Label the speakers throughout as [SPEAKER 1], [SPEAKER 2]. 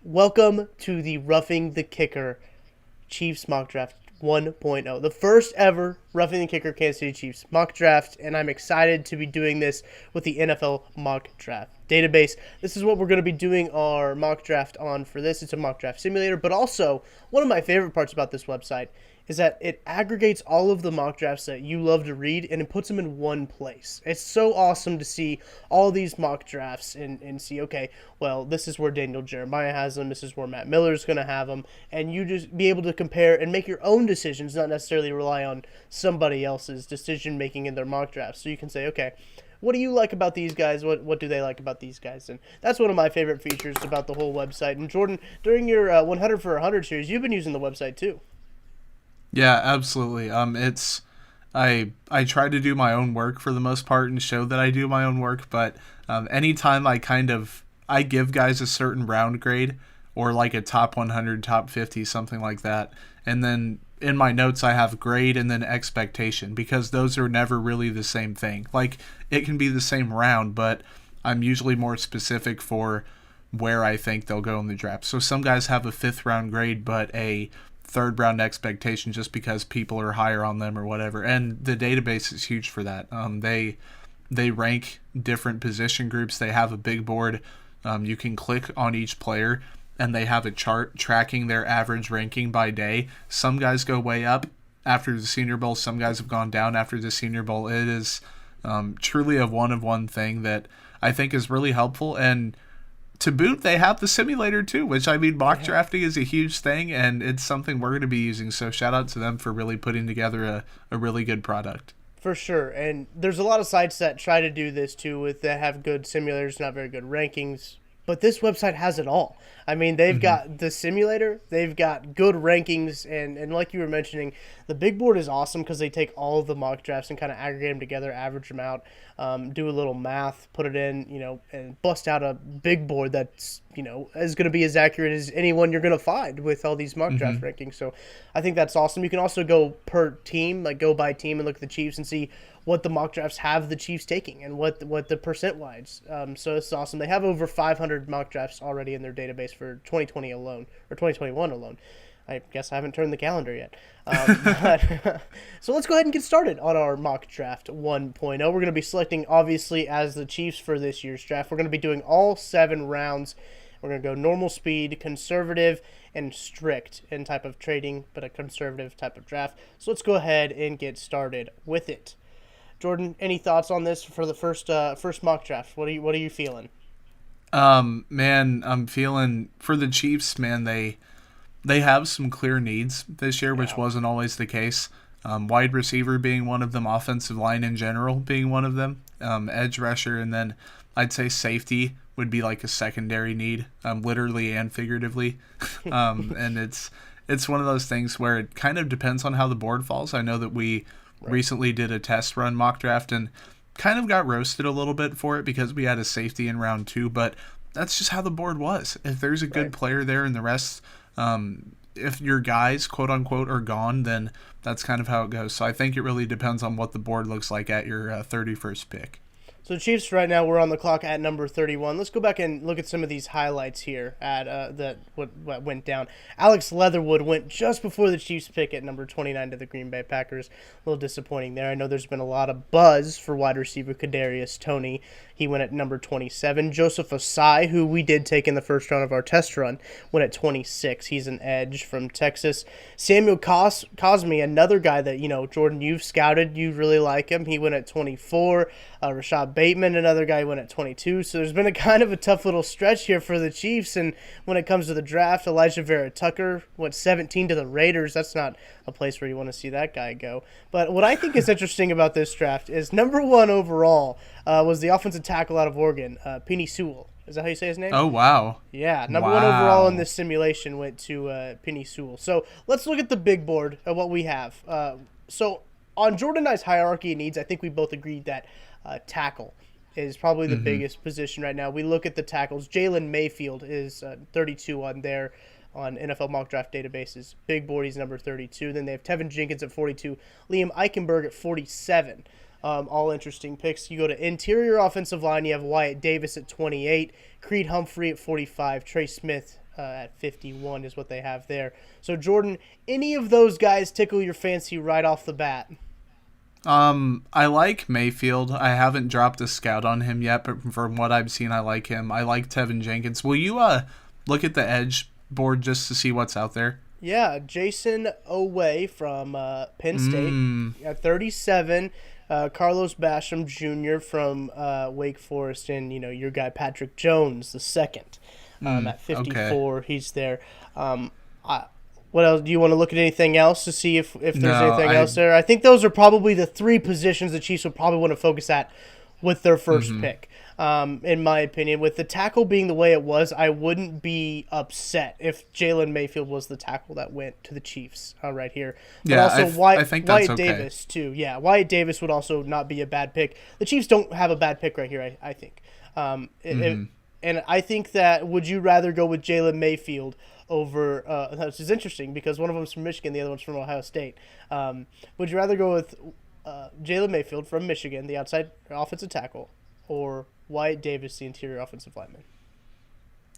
[SPEAKER 1] Welcome to the Roughing the Kicker Chiefs mock draft 1.0, the first ever Roughing the Kicker Kansas City Chiefs mock draft, and I'm excited to be doing this with the NFL mock draft database. This is what we're going to be doing our mock draft on for this. It's a mock draft simulator, but also one of my favorite parts about this website is that it aggregates all of the mock drafts that you love to read and it puts them in one place. It's so awesome to see all these mock drafts and see, okay, well, this is where Daniel Jeremiah has them, this is where Matt Miller is going to have them, and you just be able to compare and make your own decisions, not necessarily rely on somebody else's decision making in their mock drafts. So you can say, okay, what do you like about these guys? What do they like about these guys? And that's one of my favorite features about the whole website. And Jordan, during your 100 for 100 series, you've been using the website too.
[SPEAKER 2] Yeah, absolutely. I try to do my own work for the most part and show that I do my own work, but anytime I give guys a certain round grade or like a top 100, top 50, something like that, and then in my notes I have grade and then expectation because those are never really the same thing. Like it can be the same round, but I'm usually more specific for where I think they'll go in the draft. So some guys have a fifth round grade, but a third round expectation just because people are higher on them or whatever. And the database is huge for that. They rank different position groups. They have a big board. You can click on each player and they have a chart tracking their average ranking by day. Some guys go way up after the Senior Bowl. Some guys have gone down after the Senior Bowl. It is truly a one-of-one thing that I think is really helpful. And to boot, they have the simulator too, which I mean, mock drafting is a huge thing, and it's something we're going to be using. So shout out to them for really putting together a really good product.
[SPEAKER 1] For sure, and there's a lot of sites that try to do this too, that have good simulators, not very good rankings. But this website has it all. I mean, they've got the simulator, they've got good rankings, and like you were mentioning, the big board is awesome because they take all of the mock drafts and kind of aggregate them together, average them out, do a little math, put it in, and bust out a big board that's, is going to be as accurate as anyone you're going to find with all these mock draft rankings. So I think that's awesome. You can also go per team, like go by team and look at the Chiefs and see what the mock drafts have the Chiefs taking and what the percent-wise. So it's awesome. They have over 500 mock drafts already in their database for 2020 alone, or 2021 alone. I guess I haven't turned the calendar yet. So let's go ahead and get started on our mock draft 1.0. We're going to be selecting, obviously, as the Chiefs for this year's draft. We're going to be doing all 7 rounds. We're going to go normal speed, conservative, and strict in type of trading, but a conservative type of draft. So let's go ahead and get started with it. Jordan, any thoughts on this for the first mock draft? What are you feeling?
[SPEAKER 2] Man, I'm feeling for the Chiefs, man, they have some clear needs this year, which wasn't always the case. Wide receiver being one of them, offensive line in general being one of them, edge rusher, and then I'd say safety would be like a secondary need, literally and figuratively. And it's one of those things where it kind of depends on how the board falls. I know that we recently did a test run mock draft and kind of got roasted a little bit for it because we had a safety in round 2, but that's just how the board was. If there's a good player there and the rest, if your guys, quote unquote, are gone, then that's kind of how it goes. So I think it really depends on what the board looks like at your 31st pick.
[SPEAKER 1] So the Chiefs right now, we're on the clock at number 31. Let's go back and look at some of these highlights here at what went down. Alex Leatherwood went just before the Chiefs pick at number 29 to the Green Bay Packers. A little disappointing there. I know there's been a lot of buzz for wide receiver Kadarius Toney. He went at number 27. Joseph Osai, who we did take in the first round of our test run, went at 26. He's an edge from Texas. Samuel Cosme, another guy that, Jordan, you've scouted. You really like him. He went at 24. Rashad Bateman, another guy, went at 22. So there's been a kind of a tough little stretch here for the Chiefs. And when it comes to the draft, Elijah Vera Tucker went 17 to the Raiders. That's not a place where you want to see that guy go. But what I think is interesting about this draft is number 1 overall was the offensive tackle out of Oregon, Penny Sewell. Is that how you say his name?
[SPEAKER 2] Oh, wow.
[SPEAKER 1] Yeah, number 1 overall in this simulation went to Penny Sewell. So let's look at the big board of what we have. So on Jordan and I's hierarchy of needs, I think we both agreed that tackle is probably the biggest position right now. We look at the tackles. Jalen Mayfield is 32 on NFL mock draft databases. Big board, he's number 32. Then they have Tevin Jenkins at 42. Liam Eichenberg at 47. All interesting picks. You go to interior offensive line, you have Wyatt Davis at 28, Creed Humphrey at 45, Trey Smith at 51 is what they have there. So, Jordan, any of those guys tickle your fancy right off the bat?
[SPEAKER 2] I like Mayfield. I haven't dropped a scout on him yet, but from what I've seen, I like him. I like Tevin Jenkins. Will you look at the edge board just to see what's out there?
[SPEAKER 1] Yeah, Jason Oway from Penn State at 37. Carlos Basham Jr. from Wake Forest, and your guy Patrick Jones the second at 54. Okay. He's there. What else? Do you want to look at anything else to see if there's anything else there? I think those are probably the three positions the Chiefs would probably want to focus at with their first pick. In my opinion, with the tackle being the way it was, I wouldn't be upset if Jalen Mayfield was the tackle that went to the Chiefs right here. But
[SPEAKER 2] yeah,
[SPEAKER 1] also
[SPEAKER 2] I think that's
[SPEAKER 1] Wyatt
[SPEAKER 2] okay.
[SPEAKER 1] Davis too. Yeah, Wyatt Davis would also not be a bad pick. The Chiefs don't have a bad pick right here, I think. And I think that would you rather go with Jalen Mayfield over which is interesting because one of them's from Michigan, the other one's from Ohio State. Would you rather go with Jalen Mayfield from Michigan, the outside offensive tackle, or Wyatt Davis, the interior offensive lineman?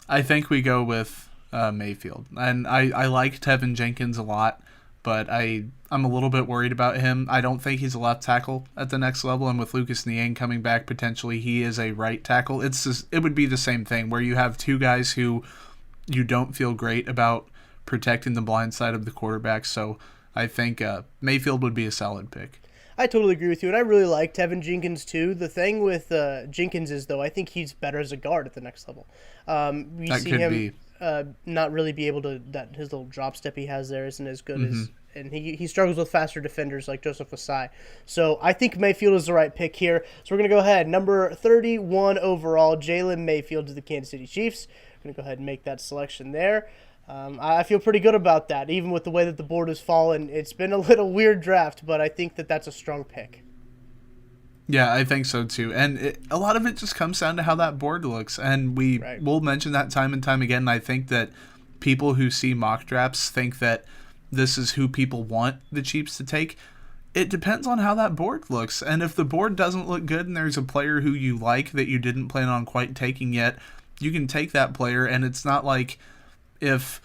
[SPEAKER 2] I think we go with Mayfield. And I like Tevin Jenkins a lot, but I'm a little bit worried about him. I don't think he's a left tackle at the next level, and with Lucas Niang coming back, potentially he is a right tackle. It would be the same thing where you have two guys who you don't feel great about protecting the blind side of the quarterback. So I think Mayfield would be a solid pick.
[SPEAKER 1] I totally agree with you, and I really like Tevin Jenkins too. The thing with Jenkins is, though, I think he's better as a guard at the next level. We see him not really be able to, that his little drop step he has there isn't as good as, and he struggles with faster defenders like Joseph Ossai. So I think Mayfield is the right pick here. So we're going to go ahead. Number 31 overall, Jalen Mayfield to the Kansas City Chiefs. I'm going to go ahead and make that selection there. I feel pretty good about that, even with the way that the board has fallen. It's been a little weird draft, but I think that that's a strong pick.
[SPEAKER 2] Yeah, I think so too. And a lot of it just comes down to how that board looks. And we'll mention that time and time again. And I think that people who see mock drafts think that this is who people want the Chiefs to take. It depends on how that board looks. And if the board doesn't look good and there's a player who you like that you didn't plan on quite taking yet, you can take that player. And it's not like if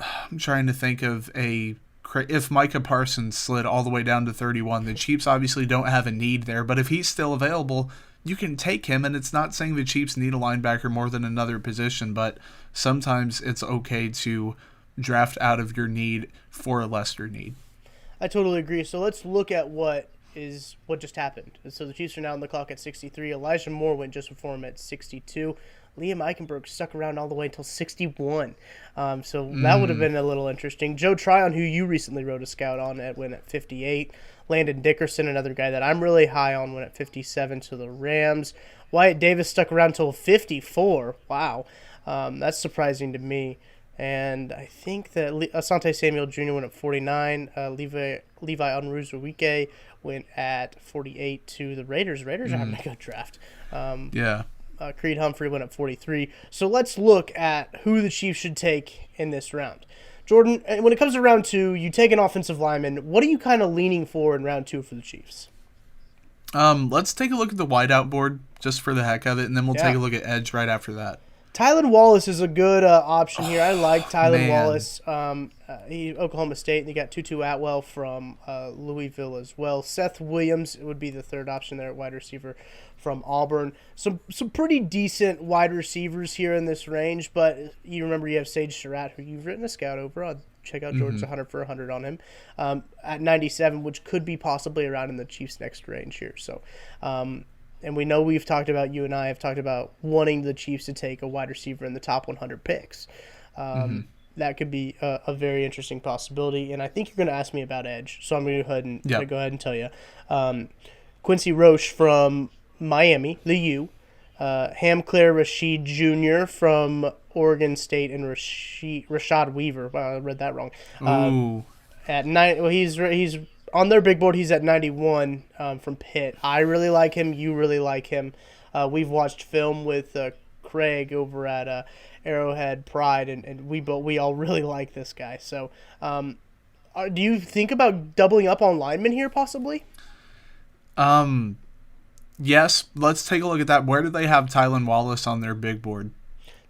[SPEAKER 2] I'm trying to think of if Micah Parsons slid all the way down to 31, the Chiefs obviously don't have a need there. But if he's still available, you can take him. And it's not saying the Chiefs need a linebacker more than another position, but sometimes it's okay to draft out of your need for a lesser need.
[SPEAKER 1] I totally agree. So let's look at what just happened. So the Chiefs are now on the clock at 63. Elijah Moore went just before him at 62. Liam Eichenberg stuck around all the way until 61. So that would have been a little interesting. Joe Tryon, who you recently wrote a scout on, went at 58. Landon Dickerson, another guy that I'm really high on, went at 57 to the Rams. Wyatt Davis stuck around until 54. Wow. That's surprising to me. And I think that Asante Samuel Jr. went at 49. Levi Onwuzurike went at 48 to the Raiders. Raiders are having a good draft.
[SPEAKER 2] Yeah.
[SPEAKER 1] Creed Humphrey went at 43. So let's look at who the Chiefs should take in this round. Jordan, when it comes to round 2, you take an offensive lineman. What are you kind of leaning for in round 2 for the Chiefs?
[SPEAKER 2] Let's take a look at the wideout board just for the heck of it, and then we'll take a look at edge right after that.
[SPEAKER 1] Tylan Wallace is a good option here. I like Tylan Wallace. He Oklahoma State, and you got Tutu Atwell from Louisville as well. Seth Williams would be the third option there at wide receiver from Auburn. Some pretty decent wide receivers here in this range, but you remember you have Sage Surratt, who you've written a scout over. I'll check out Jordan's 100 for 100 on him at 97, which could be possibly around in the Chiefs' next range here. So, and we know you and I have talked about wanting the Chiefs to take a wide receiver in the top 100 picks. That could be a very interesting possibility. And I think you're going to ask me about edge, so I'm going to go ahead and tell you. Quincy Roche from Miami, the U. Hamclair Rashid Jr. from Oregon State, and Rashad Weaver. Wow, I read that wrong. At 9, well, he's on their big board. He's at 91 from Pitt. I really like him. You really like him. We've watched film with Craig over at Arrowhead Pride, and we all really like this guy. So, do you think about doubling up on linemen here, possibly?
[SPEAKER 2] Yes. Let's take a look at that. Where do they have Tylan Wallace on their big board?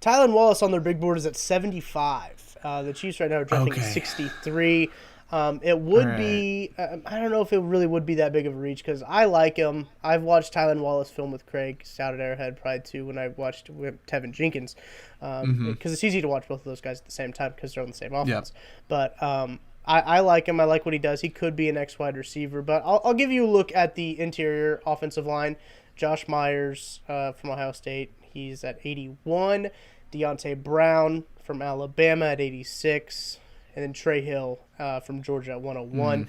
[SPEAKER 1] Tylan Wallace on their big board is at 75. The Chiefs right now are drafting at
[SPEAKER 2] Okay.
[SPEAKER 1] 63. It
[SPEAKER 2] All
[SPEAKER 1] would
[SPEAKER 2] right.
[SPEAKER 1] be, I don't know if it really would be that big of a reach because I like him. I've watched Tylan Wallace film with Craig Stout at Arrowhead probably too when I watched with Tevin Jenkins because it's easy to watch both of those guys at the same time because they're on the same
[SPEAKER 2] Yeah.
[SPEAKER 1] offense. But I like him. I like what he does. He could be an X wide receiver. But I'll give you a look at the interior offensive line. Josh Myers from Ohio State, he's at 81. Deontay Brown from Alabama at 86. And then Trey Hill from Georgia at 101.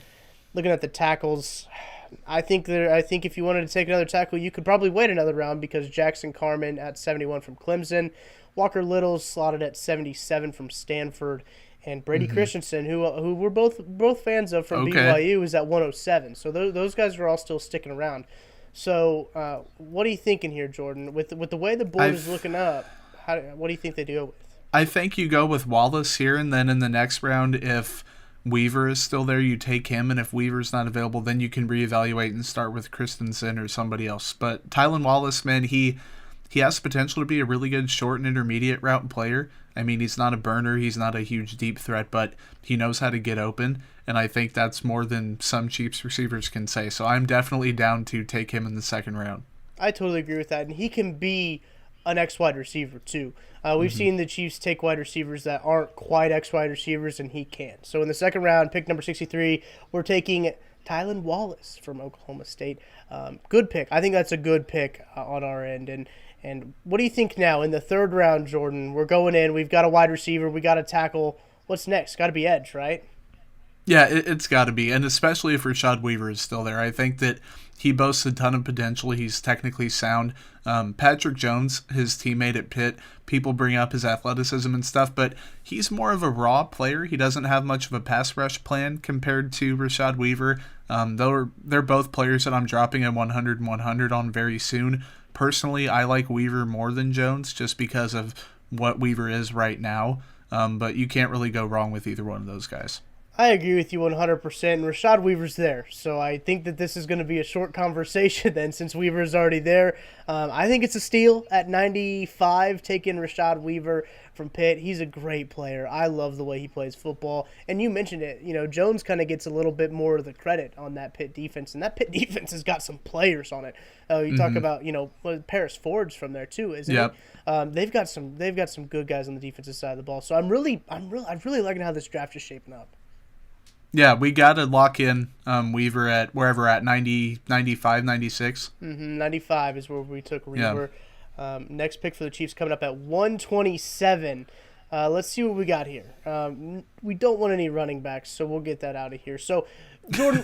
[SPEAKER 1] Looking at the tackles, I think if you wanted to take another tackle, you could probably wait another round because Jackson Carman at 71 from Clemson, Walker Little slotted at 77 from Stanford, and Brady Christensen, who we're both fans of from BYU, is at 107. So those guys are all still sticking around. So what are you thinking here, Jordan? With the way the board is looking up, what do you think they go with?
[SPEAKER 2] I think you go with Wallace here, and then in the next round, if Weaver is still there, you take him, and if Weaver's not available, then you can reevaluate and start with Christensen or somebody else. But Tylan Wallace, man, he has potential to be a really good short and intermediate route player. I mean, he's not a burner, he's not a huge deep threat, but he knows how to get open, and I think that's more than some Chiefs receivers can say. So I'm definitely down to take him in the second round.
[SPEAKER 1] I totally agree with that, and he can be an X wide receiver too. We've seen the Chiefs take wide receivers that aren't quite X wide receivers, and he can. So in the second round, pick number 63, we're taking Tylan Wallace from Oklahoma State. Good pick. I think that's a good pick on our end. And what do you think now in the third round, Jordan? We're going in. We've got a wide receiver. We got a tackle. What's next? Got to be edge, right?
[SPEAKER 2] Yeah, it's got to be, and especially if Rashad Weaver is still there. I think that he boasts a ton of potential. He's technically sound. Patrick Jones, his teammate at Pitt, people bring up his athleticism and stuff, but he's more of a raw player. He doesn't have much of a pass rush plan compared to Rashad Weaver. Though they're both players that I'm dropping a 100 and 100 on very soon. Personally, I like Weaver more than Jones just because of what Weaver is right now. But you can't really go wrong with either one of those guys.
[SPEAKER 1] I agree with you 100%. Rashad Weaver's there, so I think that this is going to be a short conversation then since Weaver's already there. I think it's a steal at 95, taking Rashad Weaver from Pitt. He's a great player. I love the way he plays football. And you mentioned it, Jones kind of gets a little bit more of the credit on that Pitt defense, and that Pitt defense has got some players on it. You talk about, Paris Ford's from there too, isn't
[SPEAKER 2] Yep.
[SPEAKER 1] he? They've got some good guys on the defensive side of the ball. So I'm really liking how this draft is shaping up.
[SPEAKER 2] Yeah, we got to lock in Weaver at wherever at 90, 95, 96.
[SPEAKER 1] 95 is where we took Weaver. Yeah. Next pick for the Chiefs coming up at 127. Let's see what we got here. We don't want any running backs, so we'll get that out of here. So, Jordan,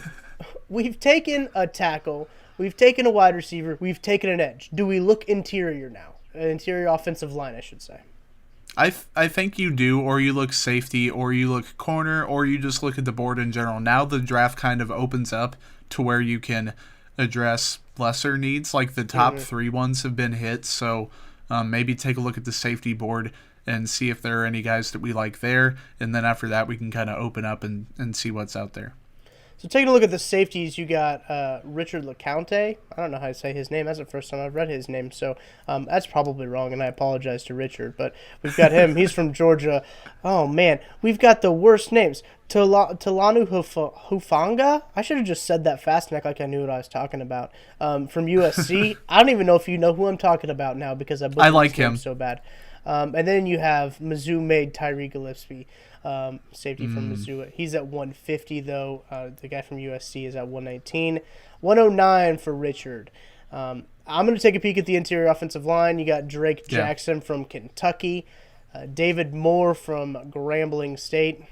[SPEAKER 1] we've taken a tackle, we've taken a wide receiver, we've taken an edge. Do we look interior now? An interior offensive line, I should say.
[SPEAKER 2] I think you do, or you look safety, or you look corner, or you just look at the board in general. Now the draft kind of opens up to where you can address lesser needs, like the top 3 ones have been hit, so maybe take a look at the safety board and see if there are any guys that we like there, and then after that we can kind of open up and see what's out there.
[SPEAKER 1] So taking a look at the safeties, you got Richard LeCounte. I don't know how to say his name. That's the first time I've read his name, so that's probably wrong, and I apologize to Richard. But we've got him. He's from Georgia. Oh, man. We've got the worst names. Talanu Hufanga? I should have just said that fast and act like I knew what I was talking about. From USC. I don't even know if you know who I'm talking about now because I
[SPEAKER 2] like him
[SPEAKER 1] so bad. And then you have Mizzou made Tyree Gillespie. Safety from Missouri. He's at 150, though. The guy from USC is at 119. 109 for Richard. I'm going to take a peek at the interior offensive line. You got Drake Jackson from Kentucky. David Moore from Grambling State.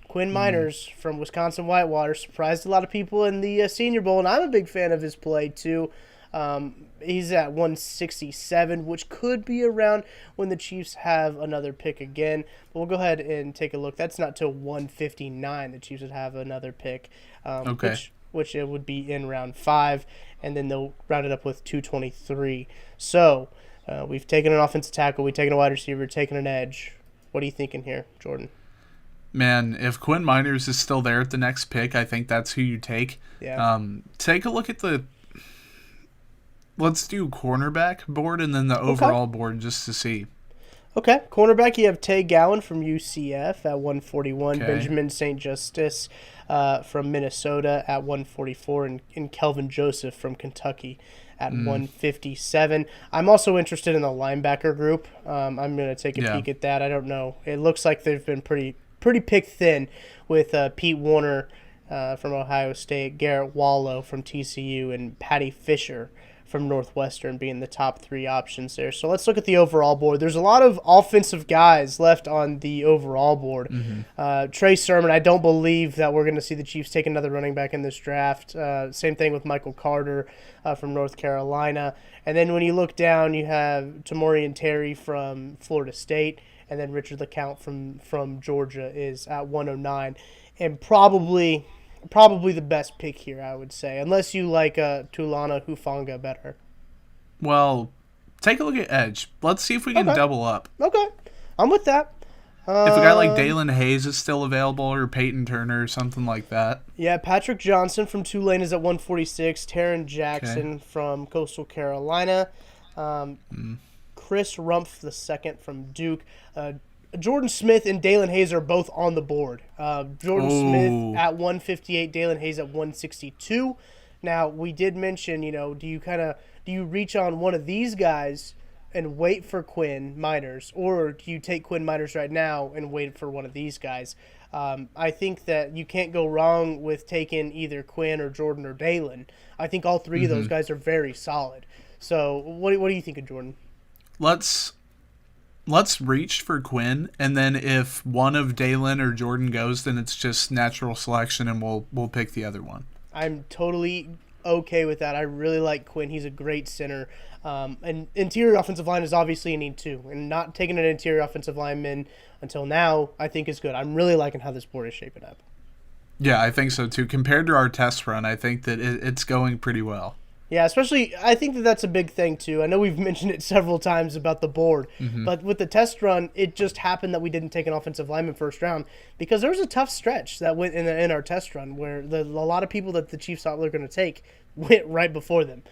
[SPEAKER 1] Quinn Miners from Wisconsin Whitewater. Surprised a lot of people in the Senior Bowl, and I'm a big fan of his play, too. He's at 167, which could be around when the Chiefs have another pick again. But we'll go ahead and take a look. That's not till 159 the Chiefs would have another pick, which it would be in round 5, and then they'll round it up with 223. So we've taken an offensive tackle, we've taken a wide receiver, taken an edge. What are you thinking here, Jordan?
[SPEAKER 2] Man, if Quinn Miners is still there at the next pick, I think that's who you take.
[SPEAKER 1] Yeah.
[SPEAKER 2] Take a look at let's do cornerback board and then the overall board just to see.
[SPEAKER 1] Okay, cornerback, you have Tay Gowan from UCF at 141,
[SPEAKER 2] Okay.
[SPEAKER 1] Benjamin St. Justice from Minnesota at 144, and Kelvin Joseph from Kentucky at
[SPEAKER 2] Mm,
[SPEAKER 1] 157. I'm also interested in the linebacker group. I'm going to take a
[SPEAKER 2] yeah.
[SPEAKER 1] peek at that. I don't know. It looks like they've been pretty picked thin with Pete Warner from Ohio State, Garrett Wallow from TCU, and Patty Fisher from Northwestern being the top three options there. So let's look at the overall board. There's a lot of offensive guys left on the overall board.
[SPEAKER 2] Hmm.
[SPEAKER 1] Trey Sermon, I don't believe that we're going to see the Chiefs take another running back in this draft. Same thing with Michael Carter from North Carolina. And then when you look down, you have Tamorian Terry from Florida State, and then Richard LeCount from Georgia is at 109. And probably the best pick here, I would say, unless you like Tulana Hufanga better.
[SPEAKER 2] Well, take a look at edge. Let's see if we can
[SPEAKER 1] Okay,
[SPEAKER 2] double up.
[SPEAKER 1] okay, I'm with that.
[SPEAKER 2] If a guy like
[SPEAKER 1] Um,
[SPEAKER 2] Dalen Hayes is still available, or Peyton Turner, or something like that.
[SPEAKER 1] yeah, Patrick Johnson from Tulane is at 146. Taryn
[SPEAKER 2] Okay.
[SPEAKER 1] Jackson from Coastal Carolina. Um,
[SPEAKER 2] Mm.
[SPEAKER 1] Chris Rumpf II from Duke. Jordan Smith and Dalen Hayes are both on the board. Jordan
[SPEAKER 2] Oh.
[SPEAKER 1] Smith at 158, Dalen Hayes at 162. Now, we did mention, do you reach on one of these guys and wait for Quinn Miners, or do you take Quinn Miners right now and wait for one of these guys? I think that you can't go wrong with taking either Quinn or Jordan or Dalen. I think all three of those
[SPEAKER 2] Hmm.
[SPEAKER 1] guys are very solid. So, what do you think of Jordan?
[SPEAKER 2] Let's reach for Quinn, and then if one of Dalen or Jordan goes, then it's just natural selection, and we'll pick the other one.
[SPEAKER 1] I'm totally okay with that. I really like Quinn. He's a great center. And interior offensive line is obviously a need too. And not taking an interior offensive lineman until now, I think is good. I'm really liking how this board is shaping up.
[SPEAKER 2] Yeah, I think so too. Compared to our test run, I think that it's going pretty well.
[SPEAKER 1] Yeah, especially I think that that's a big thing too. I know we've mentioned it several times about the board, but with the test run, it just happened that we didn't take an offensive lineman first round because there was a tough stretch that went in our test run where a lot of people that the Chiefs thought were going to take went right before them.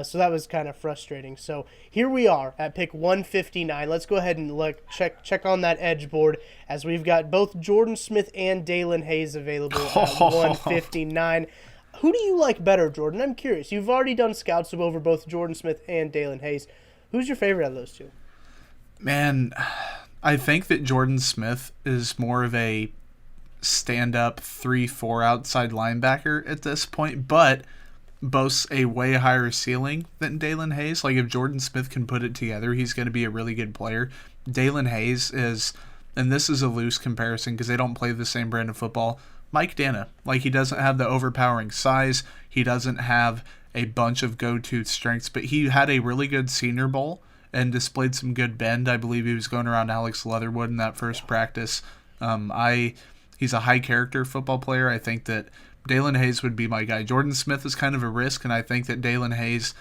[SPEAKER 1] So that was kind of frustrating. So here we are at pick 159. Let's go ahead and check on that edge board as we've got both Jordan Smith and Dalen Hayes available at 159. Who do you like better, Jordan? I'm curious. You've already done scouts over both Jordan Smith and Dalen Hayes. Who's your favorite out of those two?
[SPEAKER 2] Man, I think that Jordan Smith is more of a stand-up 3-4 outside linebacker at this point, but boasts a way higher ceiling than Dalen Hayes. Like, if Jordan Smith can put it together, he's going to be a really good player. Dalen Hayes is, and this is a loose comparison because they don't play the same brand of football, Mike Dana. Like, he doesn't have the overpowering size. He doesn't have a bunch of go-to strengths, but he had a really good Senior Bowl and displayed some good bend. I believe he was going around Alex Leatherwood in that first practice. He's a high-character football player. I think that Dalen Hayes would be my guy. Jordan Smith is kind of a risk, and I think that Dalen Hayes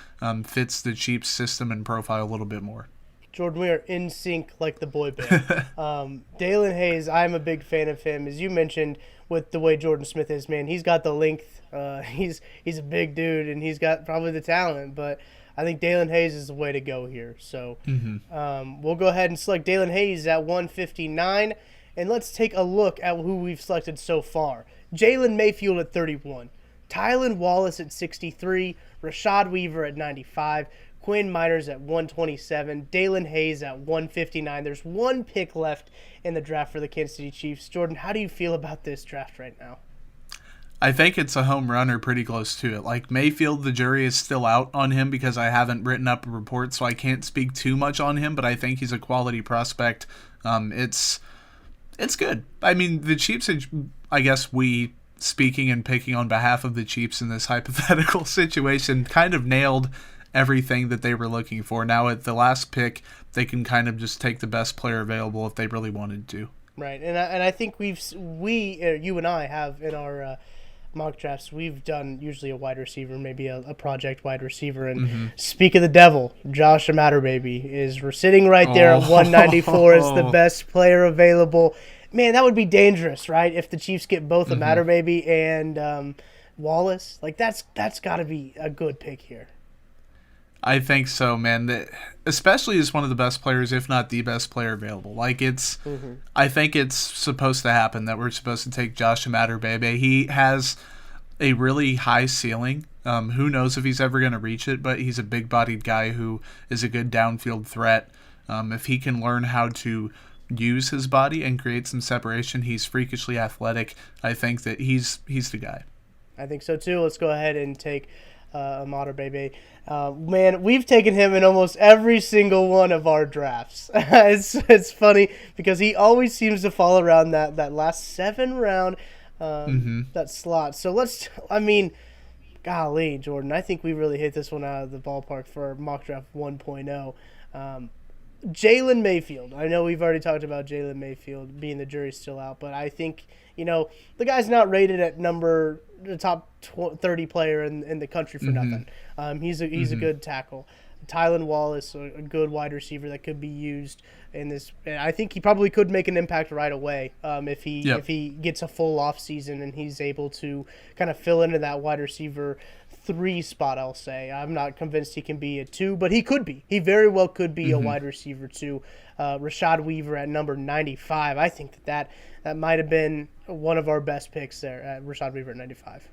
[SPEAKER 2] fits the Chiefs system and profile a little bit more.
[SPEAKER 1] Jordan, we are in sync like the boy band. Dalen Hayes, I'm a big fan of him. As you mentioned, with the way Jordan Smith is, man, he's got the length. He's a big dude, and he's got probably the talent. But I think Dalen Hayes is the way to go here. So we'll go ahead and select Dalen Hayes at 159. And let's take a look at who we've selected so far. Jalen Mayfield at 31. Tylan Wallace at 63. Rashad Weaver at 95. Quinn Miners at 127, Dalen Hayes at 159. There's one pick left in the draft for the Kansas City Chiefs. Jordan, how do you feel about this draft right now?
[SPEAKER 2] I think it's a home run or pretty close to it. Like, Mayfield, the jury is still out on him because I haven't written up a report, so I can't speak too much on him, but I think he's a quality prospect. It's good. I mean, the Chiefs, I guess we, speaking and picking on behalf of the Chiefs in this hypothetical situation, kind of nailed everything that they were looking for. Now at the last pick, they can kind of just take the best player available if they really wanted to.
[SPEAKER 1] Right, and I think you and I have in our mock drafts, we've done usually a wide receiver, maybe a project wide receiver. And speak of the devil, Josh Matterbaby is sitting right there at 194 as the best player available. Man, that would be dangerous, right? If the Chiefs get both a Matterbaby and Wallace, like that's got to be a good pick here.
[SPEAKER 2] I think so, man. Especially as one of the best players, if not the best player available. Like I think it's supposed to happen that we're supposed to take Josh Imatorbhebhe. He has a really high ceiling. Who knows if he's ever going to reach it, but he's a big-bodied guy who is a good downfield threat. If he can learn how to use his body and create some separation, he's freakishly athletic. I think that he's the guy.
[SPEAKER 1] I think so too. Let's go ahead and take Imatorbhebhe. Man, we've taken him in almost every single one of our drafts. It's funny because he always seems to fall around that last 7 round that slot. So golly, Jordan, I think we really hit this one out of the ballpark for mock draft 1.0. Jalen Mayfield. I know we've already talked about Jalen Mayfield being the jury's still out, but I think, the guy's not rated at the top 30 player in the country for nothing. He's a good tackle. Tylan Wallace, a good wide receiver that could be used in this. I think he probably could make an impact right away if he gets a full off season and he's able to kind of fill into that wide receiver 3 spot. I'll say I'm not convinced he can be a 2, but he could be. He very well could be a wide receiver 2. Rashad Weaver at number 95. I think that might have been one of our best picks there at Rashad Weaver at 95.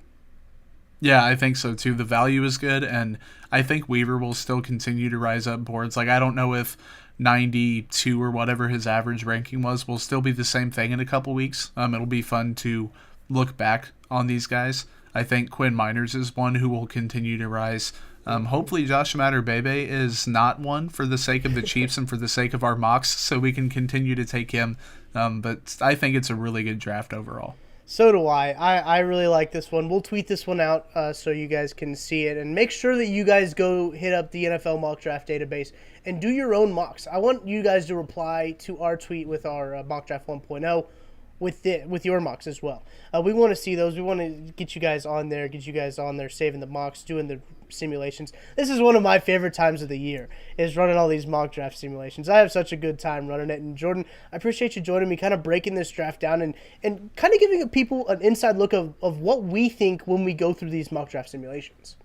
[SPEAKER 2] Yeah, I think so too. The value is good, and I think Weaver will still continue to rise up boards. Like, I don't know if 92 or whatever his average ranking was will still be the same thing in a couple weeks. It'll be fun to look back on these guys. I think Quinn Miners is one who will continue to rise. Hopefully Josh Imatorbhebhe is not one for the sake of the Chiefs and for the sake of our mocks, so we can continue to take him. But I think it's a really good draft overall.
[SPEAKER 1] So do I. I really like this one. We'll tweet this one out so you guys can see it. And make sure that you guys go hit up the NFL mock draft database and do your own mocks. I want you guys to reply to our tweet with our mock draft 1.0 with your mocks as well. We want to see those. We want to get you guys on there, saving the mocks, doing the simulations. This is one of my favorite times of the year, is running all these mock draft simulations. I have such a good time running it. And Jordan, I appreciate you joining me, kind of breaking this draft down and kind of giving people an inside look of what we think when we go through these mock draft simulations.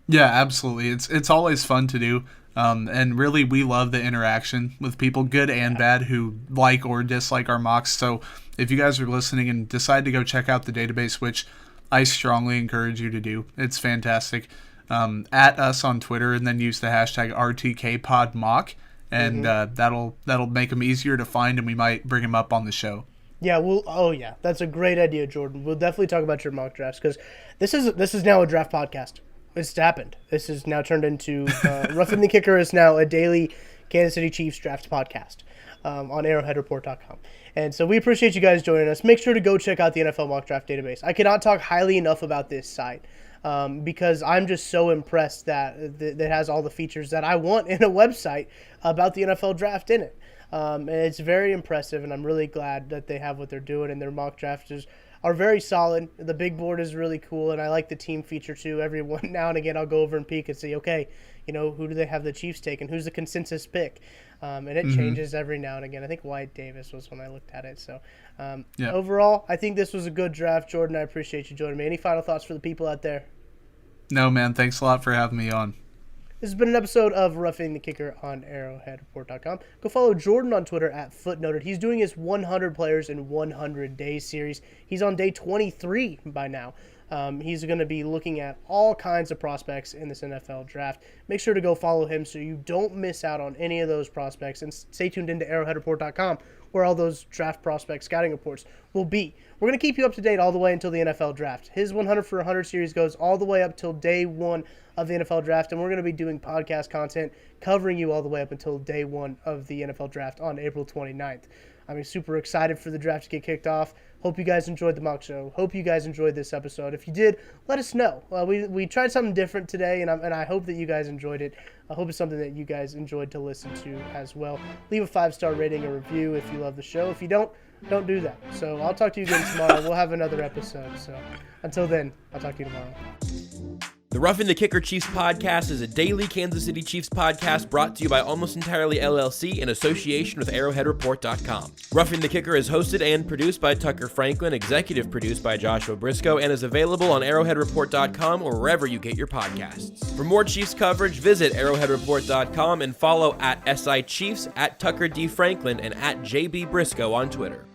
[SPEAKER 2] Yeah, absolutely. It's always fun to do. And really, we love the interaction with people, good and bad, who like or dislike our mocks. So if you guys are listening and decide to go check out the database, which I strongly encourage you to do, it's fantastic. At us on Twitter and then use the hashtag RTKPodMock, and that'll make them easier to find, and we might bring them up on the show.
[SPEAKER 1] Yeah, that's a great idea, Jordan. We'll definitely talk about your mock drafts because this is now a draft podcast. It's happened. This is now turned into Roughing the Kicker is now a daily Kansas City Chiefs draft podcast on ArrowheadReport.com. And so we appreciate you guys joining us. Make sure to go check out the NFL mock draft database. I cannot talk highly enough about this site because I'm just so impressed that it has all the features that I want in a website about the NFL draft in it. And it's very impressive, and I'm really glad that they have what they're doing, and their mock drafters are very solid. The big board is really cool, and I like the team feature too. Every now and again, I'll go over and peek and see, okay, who do they have the Chiefs taking? Who's the consensus pick? And it changes every now and again. I think Wyatt Davis was when I looked at it. So overall, I think this was a good draft. Jordan, I appreciate you joining me. Any final thoughts for the people out there?
[SPEAKER 2] No, man. Thanks a lot for having me on.
[SPEAKER 1] This has been an episode of Roughing the Kicker on ArrowheadReport.com. Go follow Jordan on Twitter at FooteNoted. He's doing his 100 Players in 100 Days series. He's on day 23 by now. He's going to be looking at all kinds of prospects in this NFL draft. Make sure to go follow him so you don't miss out on any of those prospects. And stay tuned into ArrowheadReport.com where all those draft prospect scouting reports will be. We're going to keep you up to date all the way until the NFL draft. His 100 for 100 series goes all the way up till day 1 of the NFL draft, and we're going to be doing podcast content covering you all the way up until day 1 of the NFL draft on April 29th. I'm super excited for the draft to get kicked off. Hope you guys enjoyed the mock show. Hope you guys enjoyed this episode. If you did, let us know. We tried something different today, and I hope that you guys enjoyed it. I hope it's something that you guys enjoyed to listen to as well. Leave a 5-star rating or review if you love the show. If you don't do that. So I'll talk to you again tomorrow. We'll have another episode. So until then, I'll talk to you tomorrow.
[SPEAKER 3] The Roughing the Kicker Chiefs podcast is a daily Kansas City Chiefs podcast brought to you by Almost Entirely LLC in association with ArrowheadReport.com. Roughing the Kicker is hosted and produced by Tucker Franklin, executive produced by Joshua Briscoe, and is available on ArrowheadReport.com or wherever you get your podcasts. For more Chiefs coverage, visit ArrowheadReport.com and follow at SI Chiefs, at Tucker D. Franklin, and at JB Briscoe on Twitter.